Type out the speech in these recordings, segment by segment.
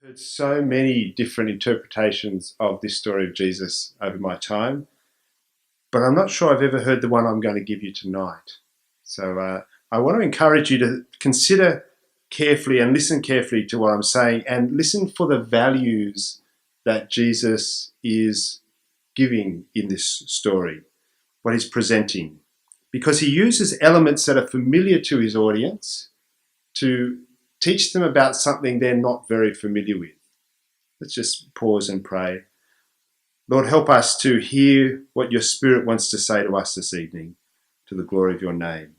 Heard so many different interpretations of this story of Jesus over my time, but I'm not sure I've ever heard the one I'm going to give you tonight. So I want to encourage you to consider carefully and listen carefully to what I'm saying and listen for the values that Jesus is giving in this story, what he's presenting, because he uses elements that are familiar to his audience to teach them about something they're not very familiar with. Let's just pause and pray. Lord, help us to hear what your Spirit wants to say to us this evening, to the glory of your name.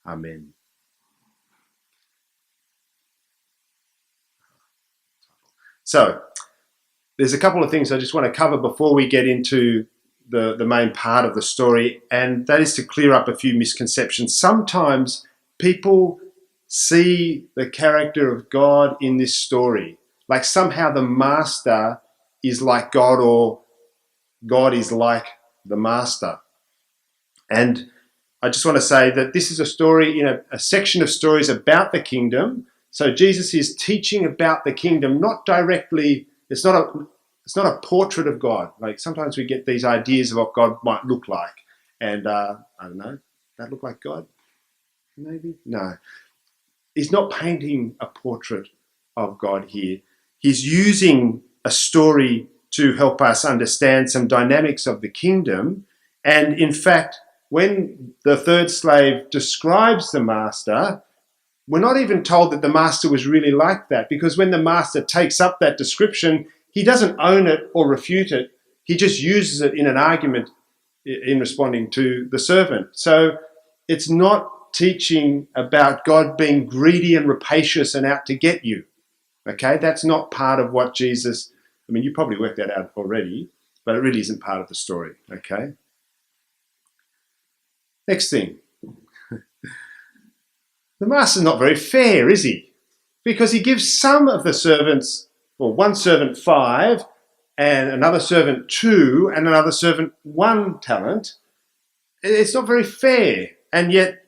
Amen. So, there's a couple of things I just want to cover before we get into the main part of the story, and that is to clear up a few misconceptions. Sometimes people see the character of God in this story, like somehow the master is like God or God is like the master. And I just want to say that this is a story in a section of stories about the kingdom. So Jesus is teaching about the kingdom, not directly. It's not a portrait of God. Like sometimes we get these ideas of what God might look like. And I don't know, that look like God? Maybe? No. He's not painting a portrait of God here. He's using a story to help us understand some dynamics of the kingdom. And in fact, when the third slave describes the master, we're not even told that the master was really like that, because when the master takes up that description, he doesn't own it or refute it. He just uses it in an argument in responding to the servant. So it's not teaching about God being greedy and rapacious and out to get you. Okay, that's not part of what Jesus, I mean, you probably worked that out already, but it really isn't part of the story. Okay. Next thing. The master's not very fair, is he? Because he gives some of the servants, or one servant 5, and another servant 2, and another servant 1 talent. It's not very fair. And yet,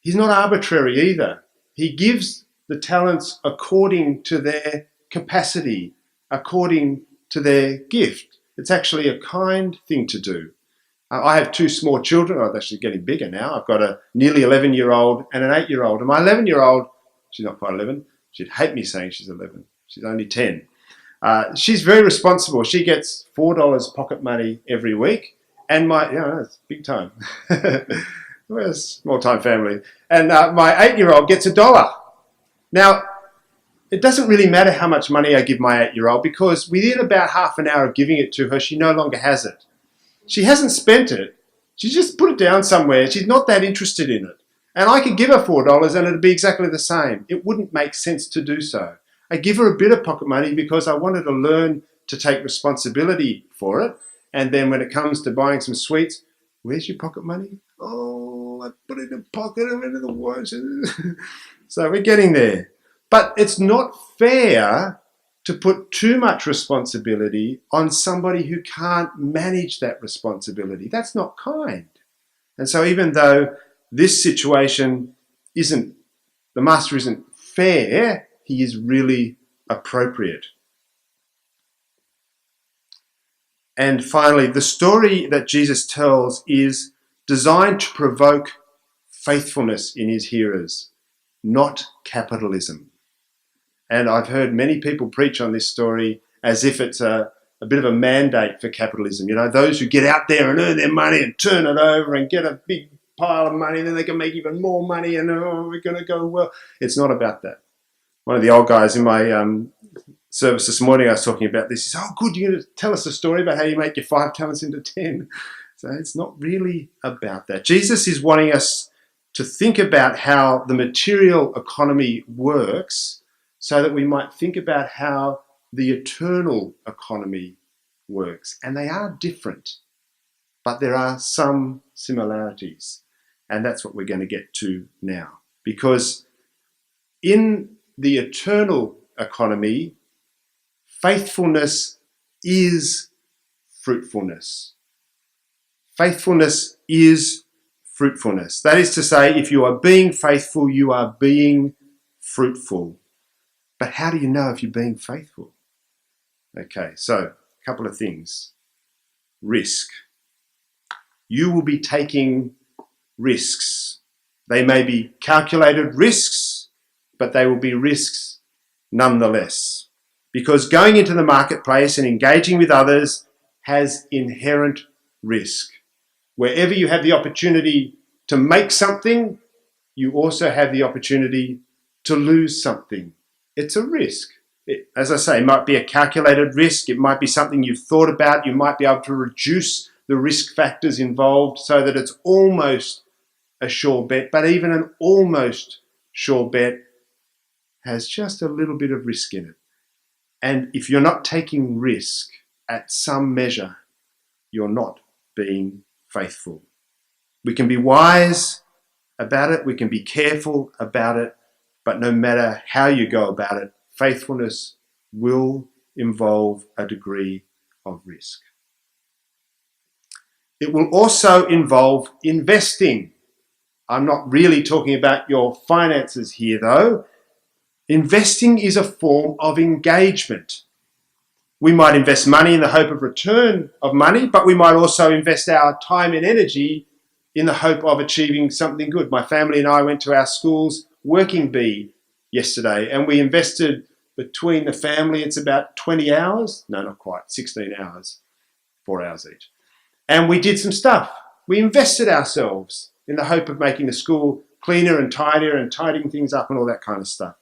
he's not arbitrary either. He gives the talents according to their capacity, according to their gift. It's actually a kind thing to do. I have 2 small children. I'm actually getting bigger now. I've got a nearly 11-year-old and an 8-year-old. And my 11-year-old, she's not quite 11. She'd hate me saying she's 11. She's only 10. She's very responsible. She gets $4 pocket money every week. And it's big time. We're a small-time family. And my 8-year-old gets $1. Now, it doesn't really matter how much money I give my 8-year-old, because within about half an hour of giving it to her, she no longer has it. She hasn't spent it. She just put it down somewhere. She's not that interested in it. And I could give her $4 and it'd be exactly the same. It wouldn't make sense to do so. I give her a bit of pocket money because I wanted to learn to take responsibility for it. And then when it comes to buying some sweets, where's your pocket money? Oh, I put it in the pocket, I went in the wash. So we're getting there. But it's not fair to put too much responsibility on somebody who can't manage that responsibility. That's not kind. And so even though this situation the master isn't fair, he is really appropriate. And finally, the story that Jesus tells is designed to provoke faithfulness in his hearers, not capitalism. And I've heard many people preach on this story as if it's a bit of a mandate for capitalism. You know, those who get out there and earn their money and turn it over and get a big pile of money, then they can make even more money and we're going to go well. It's not about that. One of the old guys in my service this morning, I was talking about this. He said, oh, good, you're going to tell us a story about how you make your 5 talents into 10. So it's not really about that. Jesus is wanting us to think about how the material economy works, so that we might think about how the eternal economy works. And they are different, but there are some similarities. And that's what we're going to get to now. Because in the eternal economy, faithfulness is fruitfulness. Faithfulness is fruitfulness. That is to say, if you are being faithful, you are being fruitful. But how do you know if you're being faithful? Okay, so a couple of things. Risk. You will be taking risks. They may be calculated risks, but they will be risks nonetheless. Because going into the marketplace and engaging with others has inherent risk. Wherever you have the opportunity to make something, you also have the opportunity to lose something. It's a risk. As I say, it might be a calculated risk. It might be something you've thought about. You might be able to reduce the risk factors involved so that it's almost a sure bet. But even an almost sure bet has just a little bit of risk in it. And if you're not taking risk at some measure, you're not being faithful. We can be wise about it. We can be careful about it. But no matter how you go about it, faithfulness will involve a degree of risk. It will also involve investing. I'm not really talking about your finances here, though. Investing is a form of engagement. We might invest money in the hope of return of money, but we might also invest our time and energy in the hope of achieving something good. My family and I went to our school's working bee yesterday, and we invested between the family, it's about 20 hours. No, not quite, 16 hours, 4 hours each. And we did some stuff. We invested ourselves in the hope of making the school cleaner and tidier and tidying things up and all that kind of stuff.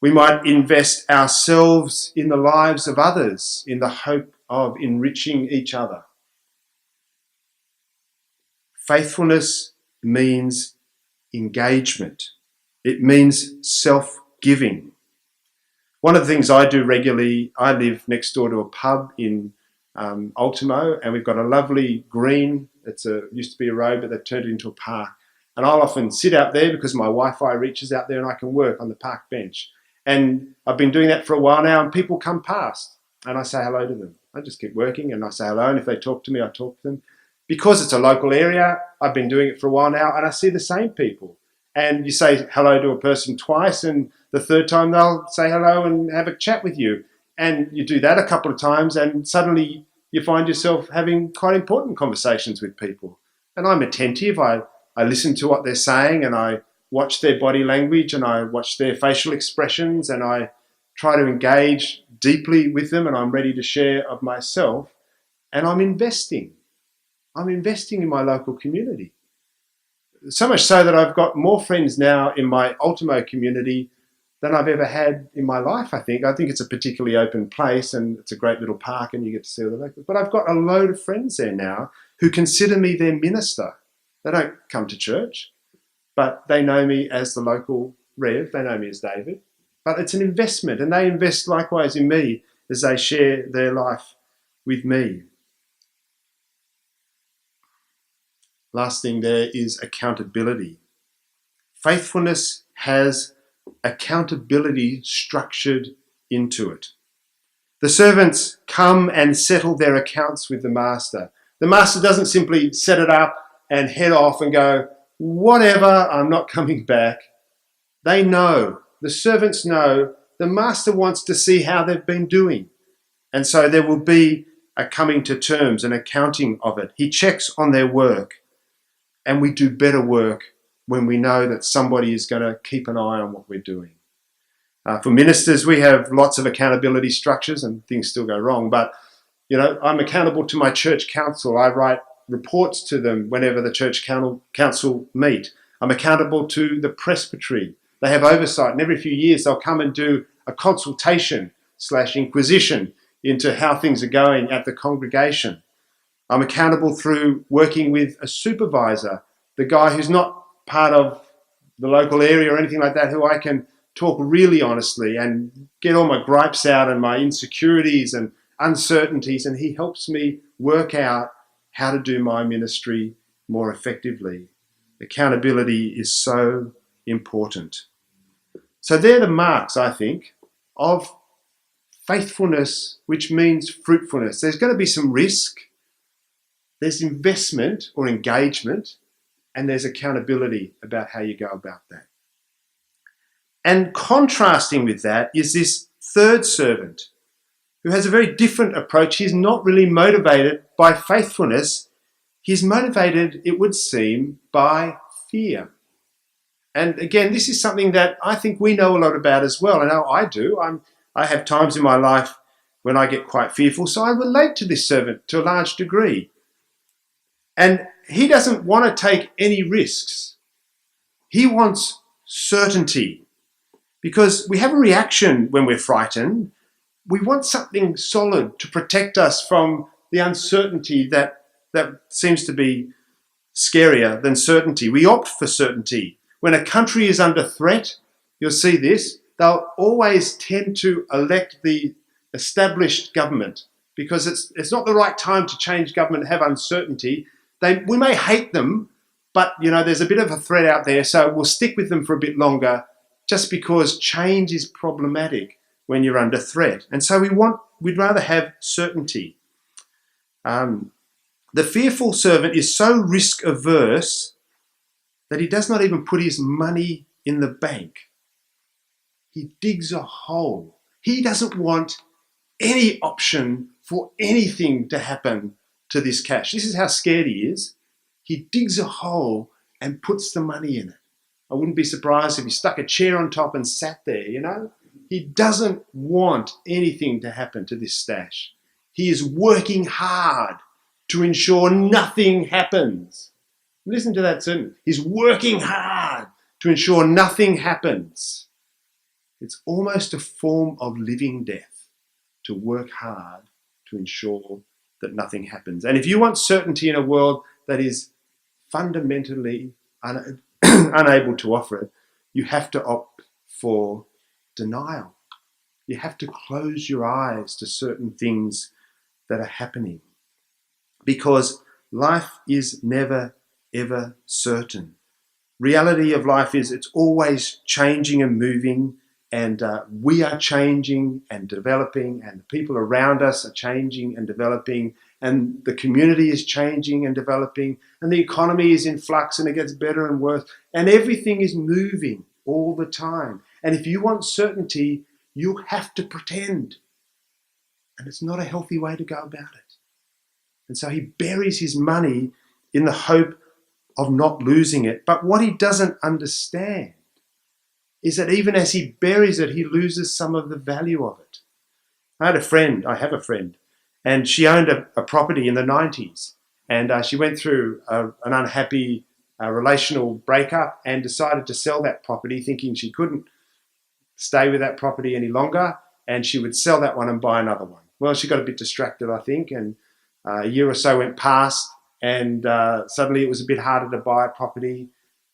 We might invest ourselves in the lives of others in the hope of enriching each other. Faithfulness means engagement. It means self-giving. One of the things I do regularly, I live next door to a pub in Ultimo, and we've got a lovely green, used to be a road, but they've turned it into a park. And I'll often sit out there because my Wi-Fi reaches out there and I can work on the park bench. And I've been doing that for a while now, and people come past and I say hello to them. I just keep working and I say hello, and if they talk to me, I talk to them. Because it's a local area, I've been doing it for a while now, and I see the same people. And you say hello to a person twice, and the third time they'll say hello and have a chat with you. And you do that a couple of times, and suddenly you find yourself having quite important conversations with people. And I'm attentive. I listen to what they're saying, and I watch their body language, and I watch their facial expressions, and I try to engage deeply with them, and I'm ready to share of myself. And I'm investing. I'm investing in my local community. So much so that I've got more friends now in my Ultimo community than I've ever had in my life, I think. I think it's a particularly open place, and it's a great little park, and you get to see all the locals. But I've got a load of friends there now who consider me their minister. They don't come to church, but they know me as the local Rev. They know me as David. But it's an investment, and they invest likewise in me as they share their life with me. Last thing there is accountability. Faithfulness has accountability structured into it. The servants come and settle their accounts with the master. The master doesn't simply set it up and head off and go, whatever, I'm not coming back. They know, the servants know, the master wants to see how they've been doing. And so there will be a coming to terms, an accounting of it. He checks on their work. And we do better work when we know that somebody is going to keep an eye on what we're doing. For ministers, we have lots of accountability structures, and things still go wrong. But, I'm accountable to my church council. I write reports to them whenever the church council meet. I'm accountable to the presbytery. They have oversight, and every few years they'll come and do a consultation/inquisition into how things are going at the congregation. I'm accountable through working with a supervisor, the guy who's not part of the local area or anything like that, who I can talk really honestly and get all my gripes out and my insecurities and uncertainties, and he helps me work out how to do my ministry more effectively. Accountability is so important. So they're the marks, I think, of faithfulness, which means fruitfulness. There's going to be some risk. There's investment or engagement, and there's accountability about how you go about that. And contrasting with that is this third servant who has a very different approach. He's not really motivated by faithfulness. He's motivated, it would seem, by fear. And again, this is something that I think we know a lot about as well. I know I do. I have times in my life when I get quite fearful, so I relate to this servant to a large degree. And he doesn't want to take any risks. He wants certainty, because we have a reaction when we're frightened. We want something solid to protect us from the uncertainty that seems to be scarier than certainty. We opt for certainty. When a country is under threat, you'll see this, they'll always tend to elect the established government, because it's not the right time to change government and have uncertainty. We may hate them, but there's a bit of a threat out there, so we'll stick with them for a bit longer, just because change is problematic when you're under threat. And so we'd rather have certainty. The fearful servant is so risk averse that he does not even put his money in the bank. He digs a hole. He doesn't want any option for anything to happen to this cash. This is how scared he is. He digs a hole and puts the money in it. I wouldn't be surprised if he stuck a chair on top and sat there, He doesn't want anything to happen to this stash. He is working hard to ensure nothing happens. Listen to that sentence. He's working hard to ensure nothing happens. It's almost a form of living death to work hard to ensure that nothing happens. And if you want certainty in a world that is fundamentally unable to offer it, you have to opt for denial. You have to close your eyes to certain things that are happening, because life is never, ever certain. Reality of life is it's always changing and moving, and we are changing and developing, and the people around us are changing and developing, and the community is changing and developing, and the economy is in flux and it gets better and worse, and everything is moving all the time. And if you want certainty, you have to pretend. And it's not a healthy way to go about it. And so he buries his money in the hope of not losing it. But what he doesn't understand is that even as he buries it, he loses some of the value of it. I have a friend, and she owned a property in the 90s. And she went through an unhappy relational breakup and decided to sell that property, thinking she couldn't stay with that property any longer, and she would sell that one and buy another one. Well, she got a bit distracted, I think, and a year or so went past, and suddenly it was a bit harder to buy a property,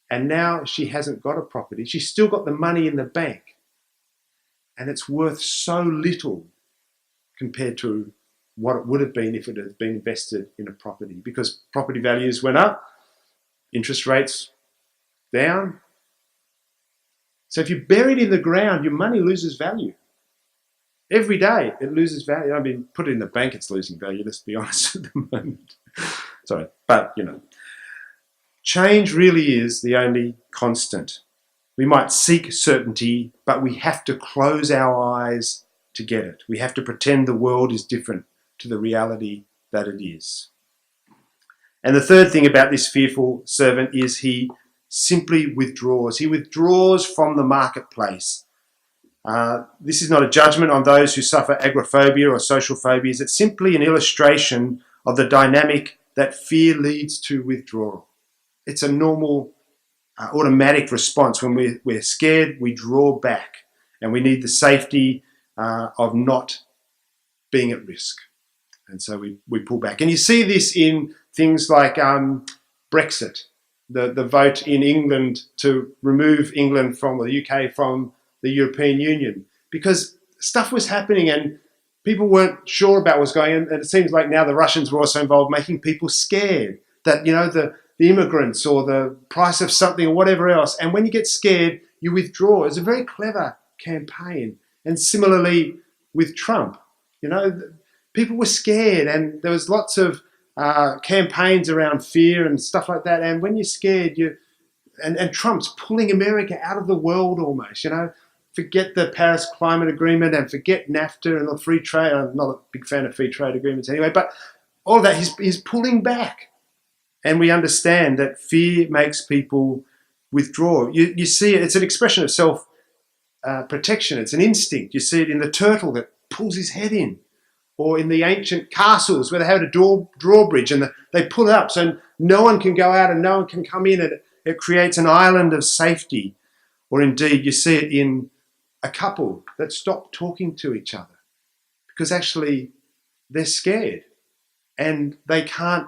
and now she hasn't got a property. She's still got the money in the bank, and it's worth so little compared to what it would have been if it had been invested in a property, because property values went up, interest rates down. So if you bury it in the ground, your money loses value. Every day it loses value. I mean, put it in the bank, it's losing value, let's be honest at the moment. Sorry, but change really is the only constant. We might seek certainty, but we have to close our eyes to get it. We have to pretend the world is different to the reality that it is. And the third thing about this fearful servant is he simply withdraws. He withdraws from the marketplace. This is not a judgment on those who suffer agoraphobia or social phobias. It's simply an illustration of the dynamic that fear leads to withdrawal. It's a normal, automatic response. When we're scared, we draw back, and we need the safety of not being at risk. And so we pull back. And you see this in things like Brexit, the vote in England to remove England from, or the UK from, the European Union, because stuff was happening and people weren't sure about what was going on. And it seems like now the Russians were also involved, making people scared that, the immigrants or the price of something or whatever else. And when you get scared, you withdraw. It's a very clever campaign. And similarly with Trump, people were scared, and there was lots of campaigns around fear and stuff like that. And when you're scared, and Trump's pulling America out of the world almost, forget the Paris Climate Agreement and forget NAFTA and the free trade. I'm not a big fan of free trade agreements anyway, but all of that, he's pulling back. And we understand that fear makes people withdraw. You see it, it's an expression of self-protection. It's an instinct. You see it in the turtle that pulls his head in, or in the ancient castles where they had a drawbridge and they pull it up so no one can go out and no one can come in, and it creates an island of safety. Or indeed, you see it in a couple that stop talking to each other because actually they're scared and they can't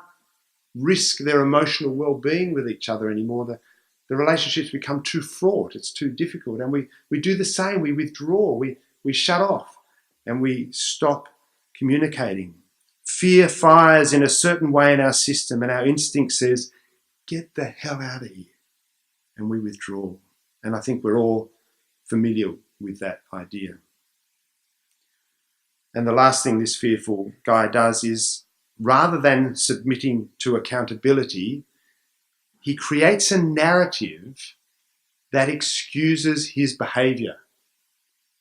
risk their emotional well-being with each other anymore. The relationships become too fraught, it's too difficult, and we do the same. We withdraw, we shut off, and we stop communicating. Fear fires in a certain way in our system, and our instinct says, get the hell out of here, and we withdraw. And I think we're all familiar with that idea. And the last thing this fearful guy does is, rather than submitting to accountability, he creates a narrative that excuses his behaviour.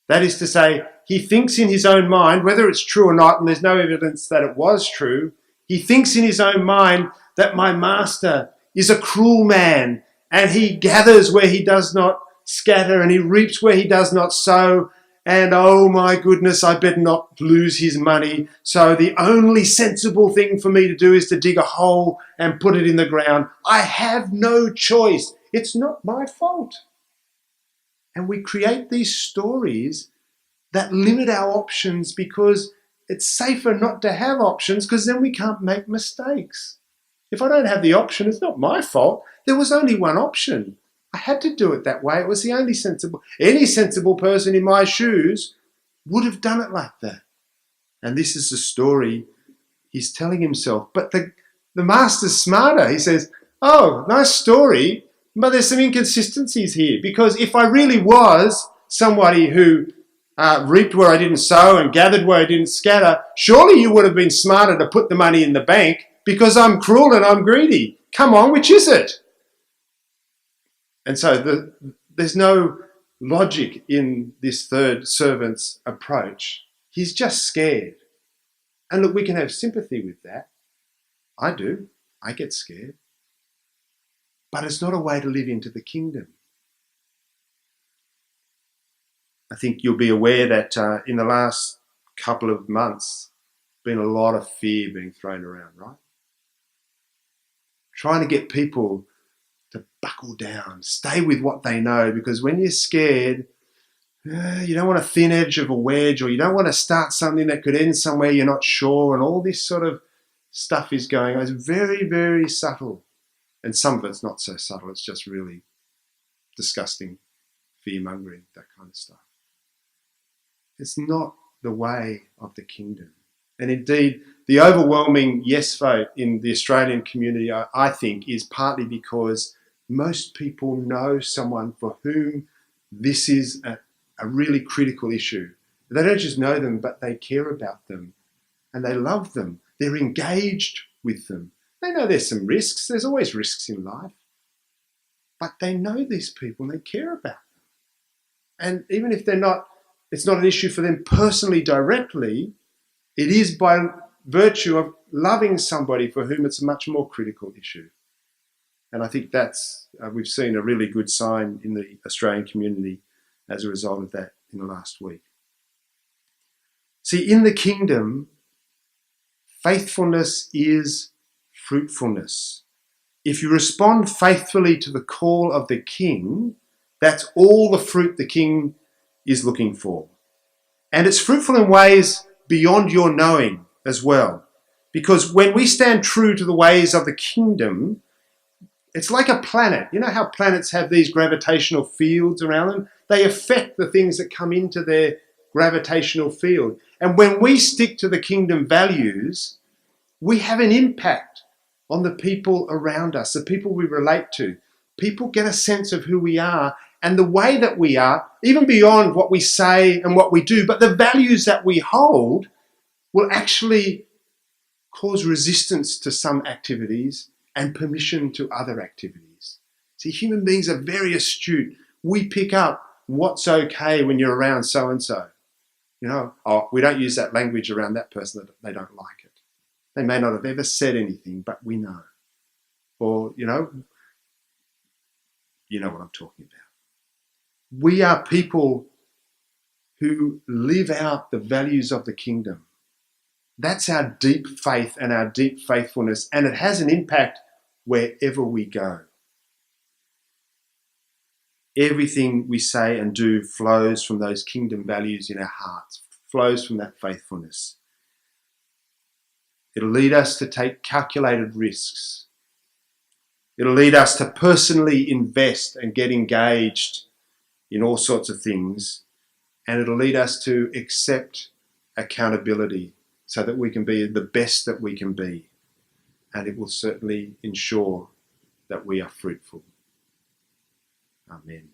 That is to say, he thinks in his own mind, whether it's true or not, and there's no evidence that it was true, he thinks in his own mind that my master is a cruel man, and he gathers where he does not scatter, and he reaps where he does not sow, and oh my goodness, I better not lose his money. So the only sensible thing for me to do is to dig a hole and put it in the ground. I have no choice. It's not my fault. And we create these stories that limit our options because it's safer not to have options, because then we can't make mistakes. If I don't have the option, it's not my fault. There was only one option. I had to do it that way. It was the only sensible. Any sensible person in my shoes would have done it like that. And this is the story he's telling himself. But the master's smarter. He says, oh, nice story, but there's some inconsistencies here. Because if I really was somebody who reaped where I didn't sow and gathered where I didn't scatter, surely you would have been smarter to put the money in the bank because I'm cruel and I'm greedy. Come on, which is it? And so there's no logic in this third servant's approach. He's just scared. And look, we can have sympathy with that. I do. I get scared. But it's not a way to live into the kingdom. I think you'll be aware that in the last couple of months, there's been a lot of fear being thrown around, right? Trying to get people to buckle down, stay with what they know, because when you're scared, you don't want a thin edge of a wedge, or you don't want to start something that could end somewhere you're not sure, and all this sort of stuff is going on. It's very, very subtle. And some of it's not so subtle, it's just really disgusting fear-mongering, that kind of stuff. It's not the way of the kingdom. And indeed, the overwhelming yes vote in the Australian community, I think, is partly because most people know someone for whom this is a really critical issue. They don't just know them, but they care about them and they love them. They're engaged with them. They know there's some risks. There's always risks in life. But they know these people and they care about them. And even if it's not an issue for them personally directly, it is by virtue of loving somebody for whom it's a much more critical issue. And I think that's, we've seen a really good sign in the Australian community as a result of that in the last week. See, in the kingdom, faithfulness is fruitfulness. If you respond faithfully to the call of the king, that's all the fruit the king is looking for. And it's fruitful in ways beyond your knowing as well. Because when we stand true to the ways of the kingdom, it's like a planet. You know how planets have these gravitational fields around them? They affect the things that come into their gravitational field. And when we stick to the kingdom values, we have an impact on the people around us, the people we relate to. People get a sense of who we are and the way that we are, even beyond what we say and what we do. But the values that we hold will actually cause resistance to some activities and permission to other activities. See, human beings are very astute. We pick up what's okay when you're around so-and-so. Oh, we don't use that language around that person, that they don't like it. They may not have ever said anything, but we know. Or, you know what I'm talking about. We are people who live out the values of the kingdom. That's our deep faith and our deep faithfulness, and it has an impact wherever we go. Everything we say and do flows from those kingdom values in our hearts, flows from that faithfulness. It'll lead us to take calculated risks. It'll lead us to personally invest and get engaged in all sorts of things. And it'll lead us to accept accountability so that we can be the best that we can be. And it will certainly ensure that we are fruitful. Amen.